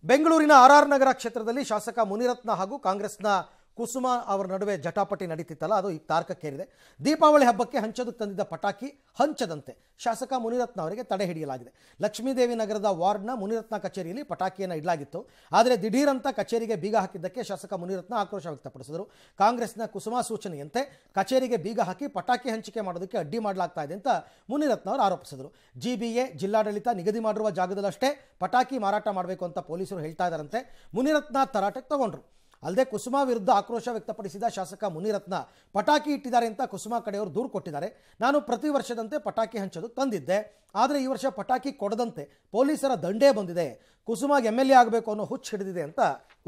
ಬೆಂಗಳೂರಿನ ಆರ್ ನಗರ ಕ್ಷೇತ್ರದಲ್ಲಿ ಶಾಸಕ ಮುನಿರತ್ನ ಹಾಗೂ ಕಾಂಗ್ರೆಸ್ನ ಕುಸುಮ ಅವರ ನಡುವೆ ಜಟಾಪಟಿ ನಡೀತಿತ್ತಲ್ಲ, ಅದು ಈಗ ತಾರಕಕ್ಕೇರಿದೆ. ದೀಪಾವಳಿ ಹಬ್ಬಕ್ಕೆ ಹಂಚೋದಕ್ಕೆ ತಂದಿದ್ದ ಪಟಾಕಿ ಹಂಚದಂತೆ ಶಾಸಕ ಮುನಿರತ್ನ ಅವರಿಗೆ ತಡೆ ಹಿಡಿಯಲಾಗಿದೆ. ಲಕ್ಷ್ಮೀದೇವಿ ನಗರದ ವಾರ್ಡ್ನ ಮುನಿರತ್ನ ಕಚೇರಿಯಲ್ಲಿ ಪಟಾಕಿಯನ್ನು ಇಡಲಾಗಿತ್ತು. ಆದರೆ ದಿಢೀರಂತ ಕಚೇರಿಗೆ ಬೀಗ ಹಾಕಿದ್ದಕ್ಕೆ ಶಾಸಕ ಮುನಿರತ್ನ ಆಕ್ರೋಶ ವ್ಯಕ್ತಪಡಿಸಿದರು. ಕಾಂಗ್ರೆಸ್ನ ಕುಸುಮ ಸೂಚನೆಯಂತೆ ಕಚೇರಿಗೆ ಬೀಗ ಹಾಕಿ ಪಟಾಕಿ ಹಂಚಿಕೆ ಮಾಡೋದಕ್ಕೆ ಅಡ್ಡಿ ಮಾಡಲಾಗ್ತಾ ಇದೆ ಅಂತ ಮುನಿರತ್ನ ಅವರು ಆರೋಪಿಸಿದರು. ಜಿಬಿಎ ಜಿಲ್ಲಾಡಳಿತ ನಿಗದಿ ಮಾಡಿರುವ ಜಾಗದಲ್ಲಷ್ಟೇ ಪಟಾಕಿ ಮಾರಾಟ ಮಾಡಬೇಕು ಅಂತ ಪೊಲೀಸರು ಹೇಳ್ತಾ ಇದ್ದಾರಂತೆ. ಮುನಿರತ್ನ ತರಾಟೆಗೆ ತಗೊಂಡ್ರು. ಅಲ್ಲದೆ ಕುಸುಮ ವಿರುದ್ಧ ಆಕ್ರೋಶ ವ್ಯಕ್ತಪಡಿಸಿದ ಶಾಸಕ ಮುನಿರತ್ನ ಪಟಾಕಿ ಇಟ್ಟಿದ್ದಾರೆ ಅಂತ ಕುಸುಮ ಕಡೆಯವರು ದೂರು ಕೊಟ್ಟಿದ್ದಾರೆ. ನಾನು ಪ್ರತಿ ವರ್ಷದಂತೆ ಪಟಾಕಿ ಹಂಚೋದು ತಂದಿದ್ದೆ, ಆದರೆ ಈ ವರ್ಷ ಪಟಾಕಿ ಕೊಡದಂತೆ ಪೊಲೀಸರ ದಂಡೇ ಬಂದಿದೆ. ಕುಸುಮಾಗೆ MLA ಆಗಬೇಕು ಅನ್ನೋ ಹುಚ್ಚು ಹಿಡಿದಿದೆ ಅಂತ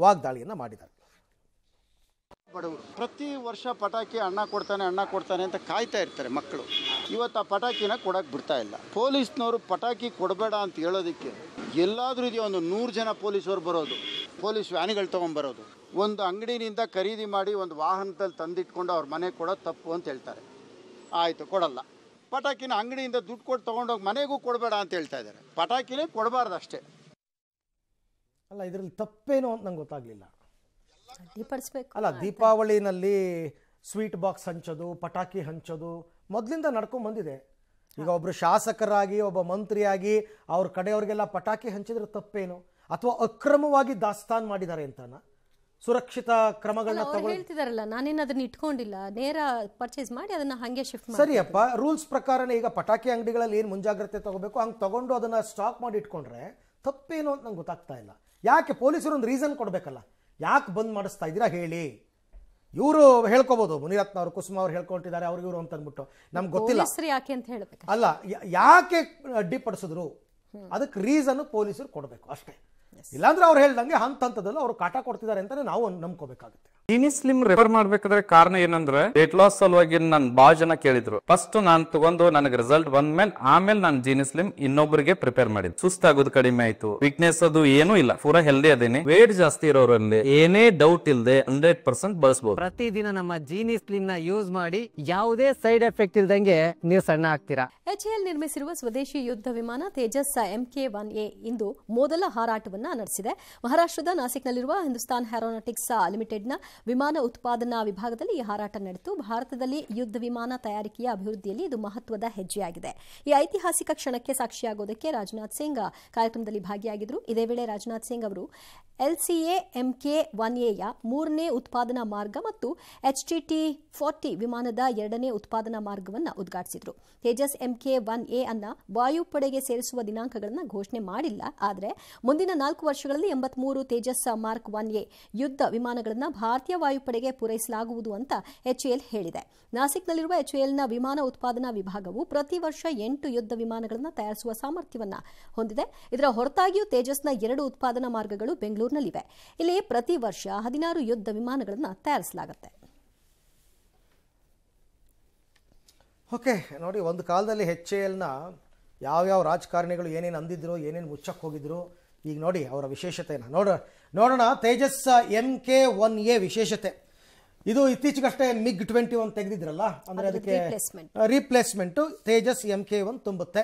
ವಾಗ್ದಾಳಿಯನ್ನು ಮಾಡಿದ್ದಾರೆ. ಬಡವರು ಪ್ರತಿ ವರ್ಷ ಪಟಾಕಿ ಅಣ್ಣ ಕೊಡ್ತಾನೆ ಅಂತ ಕಾಯ್ತಾ ಇರ್ತಾರೆ ಮಕ್ಕಳು. ಇವತ್ತು ಆ ಪಟಾಕಿನ ಕೊಡಕ್ಕೆ ಬಿಡ್ತಾ ಇಲ್ಲ. ಪೊಲೀಸ್ನವರು ಪಟಾಕಿ ಕೊಡಬೇಡ ಅಂತ ಹೇಳೋದಕ್ಕೆ ಎಲ್ಲಾದರೂ ಇದೆಯಾ? ಒಂದು 100 ಜನ ಪೊಲೀಸರು ಬರೋದು, ಪೊಲೀಸ್ ವ್ಯಾನ್ಗಳು ತೊಗೊಂಬರೋದು, ಒಂದು ಅಂಗಡಿನಿಂದ ಖರೀದಿ ಮಾಡಿ ಒಂದು ವಾಹನದಲ್ಲಿ ತಂದಿಟ್ಕೊಂಡು ಅವ್ರ ಮನೆಗೆ ಕೊಡೋದು ತಪ್ಪು ಅಂತ ಹೇಳ್ತಾರೆ. ಆಯಿತು, ಕೊಡಲ್ಲ. ಪಟಾಕಿನ ಅಂಗಡಿಯಿಂದ ದುಡ್ಡು ಕೊಟ್ಟು ತೊಗೊಂಡೋಗಿ ಮನೆಗೂ ಕೊಡಬೇಡ ಅಂತ ಹೇಳ್ತಾ ಇದ್ದಾರೆ. ಪಟಾಕಿನೇ ಕೊಡಬಾರ್ದು ಅಷ್ಟೇ. ಅಲ್ಲ, ಇದರಲ್ಲಿ ತಪ್ಪೇನು ಅಂತ ನಂಗೆ ಗೊತ್ತಾಗಲಿಲ್ಲ. ಅಲ್ಲ, ದೀಪಾವಳಿನಲ್ಲಿ ಸ್ವೀಟ್ ಬಾಕ್ಸ್ ಹಂಚೋದು, ಪಟಾಕಿ ಹಂಚೋದು ಮೊದಲಿಂದ ನಡ್ಕೊಂಡು ಬಂದಿದೆ. ಈಗ ಒಬ್ಬರು ಶಾಸಕರಾಗಿ, ಒಬ್ಬ ಮಂತ್ರಿಯಾಗಿ ಅವ್ರ ಕಡೆಯವ್ರಿಗೆಲ್ಲ ಪಟಾಕಿ ಹಂಚಿದ್ರೆ ತಪ್ಪೇನು? ಅಥವಾ ಅಕ್ರಮವಾಗಿ ದಾಸ್ತಾನು ಮಾಡಿದ್ದಾರೆ ಅಂತನ? ಸುರಕ್ಷಿತ ಕ್ರಮಗಳನ್ನ ಹೇಳ್ತಿದಾರಲ್ಲ, ನಾನೇನು ಅದನ್ನ ಇಟ್ಕೊಂಡಿಲ್ಲ, ನೇರ ಪರ್ಚೇಸ್ ಮಾಡಿ ಅದನ್ನ ಹಂಗೆ ಶಿಫ್ಟ್ ಮಾಡಿ. ಸರಿಯಪ್ಪ, ರೂಲ್ಸ್ ಪ್ರಕಾರನೇ ಈಗ ಪಟಾಕಿ ಅಂಗಡಿಗಳಲ್ಲಿ ಏನು ಮುಂಜಾಗ್ರತೆ ತಗೋಬೇಕು ಹಂಗೆ ತಗೊಂಡು ಅದನ್ನ ಸ್ಟಾಕ್ ಮಾಡಿ ಇಟ್ಕೊಂಡ್ರೆ ತಪ್ಪೇನು ಅಂತ ನಂಗೆ ಗೊತ್ತಾಗ್ತಾ ಇಲ್ಲ. ಯಾಕೆ ಪೊಲೀಸರು ಒಂದು ರೀಸನ್ ಕೊಡಬೇಕಲ್ಲ, ಯಾಕೆ ಬಂದ್ ಮಾಡಿಸ್ತಾ ಇದ್ದೀರಾ ಹೇಳಿ. ಇವರು ಹೇಳ್ಕೋಬಹುದು, ಮುನಿರತ್ನ ಅವರು ಕುಸುಮ ಅವ್ರು ಹೇಳ್ಕೊಳ್ತಿದ್ದಾರೆ ಅವ್ರಿಗೆ ಇವರು ಅಂತ ಅಂದ್ಬಿಟ್ಟು, ನಮ್ಗೆ ಗೊತ್ತಿಲ್ಲ ಯಾಕೆ ಅಂತ ಹೇಳ್ಬೇಕು. ಅಲ್ಲ, ಯಾಕೆ ಅಡ್ಡಿಪಡಿಸಿದ್ರು ಅದಕ್ಕೆ ರೀಸನ್ ಪೊಲೀಸರು ಕೊಡಬೇಕು ಅಷ್ಟೇ. ಇಲ್ಲಾಂದ್ರೆ ಅವ್ರು ಹೇಳ್ದಂಗೆ ಹಂತದಲ್ಲೂ ಅವರು ಕಾಟ ಕೊಡ್ತಿದ್ದಾರೆ ಅಂತಾನೆ ನಾವು ನಂಬ್ಕೋಬೇಕಾಗುತ್ತೆ. ಜೀನಿ ಸ್ಲಿಮ್ ರೆಫರ್ ಮಾಡ್ಬೇಕಾದ್ರೆ ಕಾರಣ ಏನಂದ್ರೆ ವೇಟ್ ಲಾಸ್ ಸಲುವಾಗಿ ನನ್ ಬಾಳ ಜನ ಕೇಳಿದ್ರು. ಫಸ್ಟ್ ನಾನ್ ತಗೊಂಡು ನನಗೆ ರಿಸಲ್ಟ್ ಬಂದ್ಮೇಲೆ ಆಮೇಲೆ ನಾನು ಜೀನಿ ಸ್ಲಿಮ್ ಇನ್ನೊಬ್ಬರಿಗೆ ಪ್ರಿಪೇರ್ ಮಾಡಿದ್. ಸುಸ್ತಾಗೋದು ಕಡಿಮೆ ಆಯ್ತು, ವೀಕ್ನೆಸ್ ಅದು ಏನೂ ಇಲ್ಲ, ಪೂರಾ ಹೆಲ್ದಿ ಅದೇನೆ. ವೇಟ್ ಜಾಸ್ತಿ ಇರೋರಲ್ಲಿ ಏನೇ ಡೌಟ್ ಇಲ್ಲದೆ 100% ಬಳಸಬಹುದು. ಪ್ರತಿದಿನ ನಮ್ಮ ಜೀನಿ ಸ್ಲಿಮ್ ನ ಯೂಸ್ ಮಾಡಿ ಯಾವುದೇ ಸೈಡ್ ಎಫೆಕ್ಟ್ ಇಲ್ದಂಗೆ ನೀವು ಸಣ್ಣ ಆಗ್ತೀರಾ. HAL ನಿರ್ಮಿಸಿರುವ ಸ್ವದೇಶಿ ಯುದ್ಧ ವಿಮಾನ ತೇಜಸ್ MK-1A ಇಂದು ಮೊದಲ ಹಾರಾಟವನ್ನ ನಡೆಸಿದೆ. ಮಹಾರಾಷ್ಟ್ರದ ನಾಸಿಕ್ನಲ್ಲಿರುವ ಹಿಂದೂಸ್ತಾನ್ ಏರೋನಾಟಿಕ್ಸ್ ಲಿಮಿಟೆಡ್ನ ವಿಮಾನ ಉತ್ಪಾದನಾ ವಿಭಾಗದಲ್ಲಿ ಈ ಹಾರಾಟ ನಡೆಯಿತು. ಭಾರತದಲ್ಲಿ ಯುದ್ಧ ವಿಮಾನ ತಯಾರಿಕೆಯ ಅಭಿವೃದ್ಧಿಯಲ್ಲಿ ಇದು ಮಹತ್ವದ ಹೆಜ್ಜೆಯಾಗಿದೆ. ಈ ಐತಿಹಾಸಿಕ ಕ್ಷಣಕ್ಕೆ ಸಾಕ್ಷಿಯಾಗೋದಕ್ಕೆ ರಾಜನಾಥ್ ಸಿಂಗ್ ಕಾರ್ಯಕ್ರಮದಲ್ಲಿ ಭಾಗಿಯಾಗಿದ್ದರು. ಇದೇ ವೇಳೆ ರಾಜನಾಥ್ ಸಿಂಗ್ ಅವರು LCA MK-1A ಯ 3ನೇ ಉತ್ಪಾದನಾ ಮಾರ್ಗ ಮತ್ತು HTT-40 ವಿಮಾನದ 2ನೇ ಉತ್ಪಾದನಾ ಮಾರ್ಗವನ್ನು ಉದ್ಘಾಟಿಸಿದರು. ತೇಜಸ್ MK-1A ಅನ್ನ ವಾಯುಪಡೆಗೆ ಸೇರಿಸುವ ದಿನಾಂಕಗಳನ್ನು ಘೋಷಣೆ ಮಾಡಿಲ್ಲ. ಆದರೆ ಮುಂದಿನ 4 ವರ್ಷಗಳಲ್ಲಿ 83 ತೇಜಸ್ ಮಾರ್ಕ್ 1A ಯುದ್ಧ ವಿಮಾನಗಳನ್ನು ಭಾರತೀಯ ವಾಯುಪಡೆಗೆ ಪೂರೈಸಲಾಗುವುದು ಅಂತ HAL ಹೇಳಿದೆ. ನಾಸಿಕ್ನಲ್ಲಿರುವ HALನ ವಿಮಾನ ಉತ್ಪಾದನಾ ವಿಭಾಗವು ಪ್ರತಿ ವರ್ಷ 8 ಯುದ್ಧ ವಿಮಾನಗಳನ್ನು ತಯಾರಿಸುವ ಸಾಮರ್ಥ್ಯವನ್ನು ಹೊಂದಿದೆ. ಇದರ ಹೊರತಾಗಿಯೂ ತೇಜಸ್ನ 2 ಉತ್ಪಾದನಾ ಮಾರ್ಗಗಳು ಬೆಂಗಳೂರಿನಲ್ಲಿವೆ. ಇಲ್ಲಿ ಪ್ರತಿ ವರ್ಷ 16 ಯುದ್ಧ ವಿಮಾನಗಳನ್ನು ತಯಾರಿಸಲಾಗುತ್ತೆ. ಓಕೆ, ನೋಡಿ, ಒಂದು ಕಾಲದಲ್ಲಿ HALನ ಯಾವ್ಯಾವ ರಾಜಕಾರಣಿಗಳು ಏನೇನು ಅಂದಿದ್ರು, ಏನೇನು ಮುಚ್ಚಕ್ಕೆ ಹೋಗಿದ್ರು, ಈಗ ನೋಡಿ ಅವರ ವಿಶೇಷತೆನ ನೋಡೋಣ. ತೇಜಸ್ MK-1A ವಿಶೇಷತೆ ಇದು ಇತ್ತೀಚೆಗಷ್ಟೇ MiG-21 ತೆಗೆದಿದ್ರಲ್ಲ, ಅಂದರೆ ಅದಕ್ಕೆ ರೀಪ್ಲೇಸ್ಮೆಂಟು ತೇಜಸ್ MK-1 ತುಂಬುತ್ತೆ.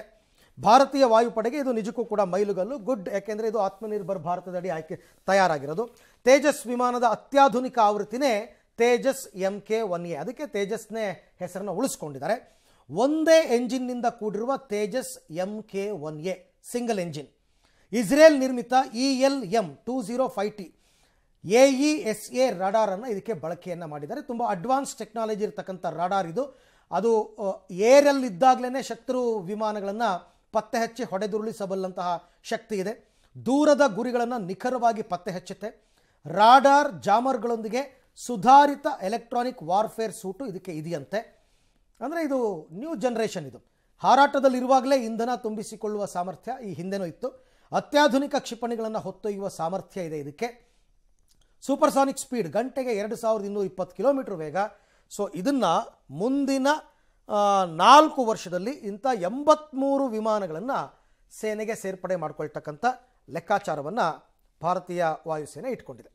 ಭಾರತೀಯ ವಾಯುಪಡೆಗೆ ಇದು ನಿಜಕ್ಕೂ ಕೂಡ ಮೈಲುಗಲ್ಲು, ಗುಡ್. ಯಾಕೆಂದರೆ ಇದು ಆತ್ಮನಿರ್ಭರ್ ಭಾರತದಡಿ ತಯಾರಾಗಿರೋದು. ತೇಜಸ್ ವಿಮಾನದ ಅತ್ಯಾಧುನಿಕ ಆವೃತ್ತಿನೇ ತೇಜಸ್ MK-1A. ಅದಕ್ಕೆ ತೇಜಸ್ನೇ ಹೆಸರನ್ನು ಉಳಿಸ್ಕೊಂಡಿದ್ದಾರೆ. ಒಂದೇ ಎಂಜಿನ್ನಿಂದ ಕೂಡಿರುವ Tejas MK-1A single engine. Israel ನಿರ್ಮಿತ ELM-2050 AESA ರಾಡಾರ್ ಅನ್ನು ಇದಕ್ಕೆ ಬಳಕೆಯನ್ನು ಮಾಡಿದ್ದಾರೆ. ತುಂಬ ಅಡ್ವಾನ್ಸ್ ಟೆಕ್ನಾಲಜಿ ಇರತಕ್ಕಂಥ ರಾಡಾರ್ ಇದು. ಅದು ಏರಲ್ಲಿ ಇದ್ದಾಗಲೇ ಶತ್ರು ವಿಮಾನಗಳನ್ನು ಪತ್ತೆ ಹಚ್ಚಿ ಹೊಡೆದುರುಳಿಸಬಲ್ಲಂತಹ ಶಕ್ತಿ ಇದೆ. ದೂರದ ಗುರಿಗಳನ್ನು ನಿಖರವಾಗಿ ಪತ್ತೆ ಹಚ್ಚುತ್ತೆ. ರಾಡಾರ್ ಜಾಮರ್ಗಳೊಂದಿಗೆ ಸುಧಾರಿತ ಎಲೆಕ್ಟ್ರಾನಿಕ್ ವಾರ್ಫೇರ್ ಸೂಟು ಇದಕ್ಕೆ ಇದೆಯಂತೆ. ಅಂದರೆ ಇದು ನ್ಯೂ ಜನರೇಷನ್. ಇದು ಹಾರಾಟದಲ್ಲಿರುವಾಗಲೇ ಇಂಧನ ತುಂಬಿಸಿಕೊಳ್ಳುವ ಸಾಮರ್ಥ್ಯ ಈ ಹಿಂದೆನೂ ಇತ್ತು. ಅತ್ಯಾಧುನಿಕ ಕ್ಷಿಪಣಿಗಳನ್ನು ಹೊತ್ತೊಯ್ಯುವ ಸಾಮರ್ಥ್ಯ ಇದೆ ಇದಕ್ಕೆ. ಸೂಪರ್ಸಾನಿಕ್ ಸ್ಪೀಡ್ ಗಂಟೆಗೆ 2220 ಕಿಲೋಮೀಟರ್ ವೇಗ. ಸೊ ಇದನ್ನು ಮುಂದಿನ 4 ವರ್ಷದಲ್ಲಿ ಇಂಥ 83 ವಿಮಾನಗಳನ್ನು ಸೇನೆಗೆ ಸೇರ್ಪಡೆ ಮಾಡಿಕೊಳ್ತಕ್ಕಂಥ ಲೆಕ್ಕಾಚಾರವನ್ನು ಭಾರತೀಯ ವಾಯುಸೇನೆ ಇಟ್ಕೊಂಡಿದೆ.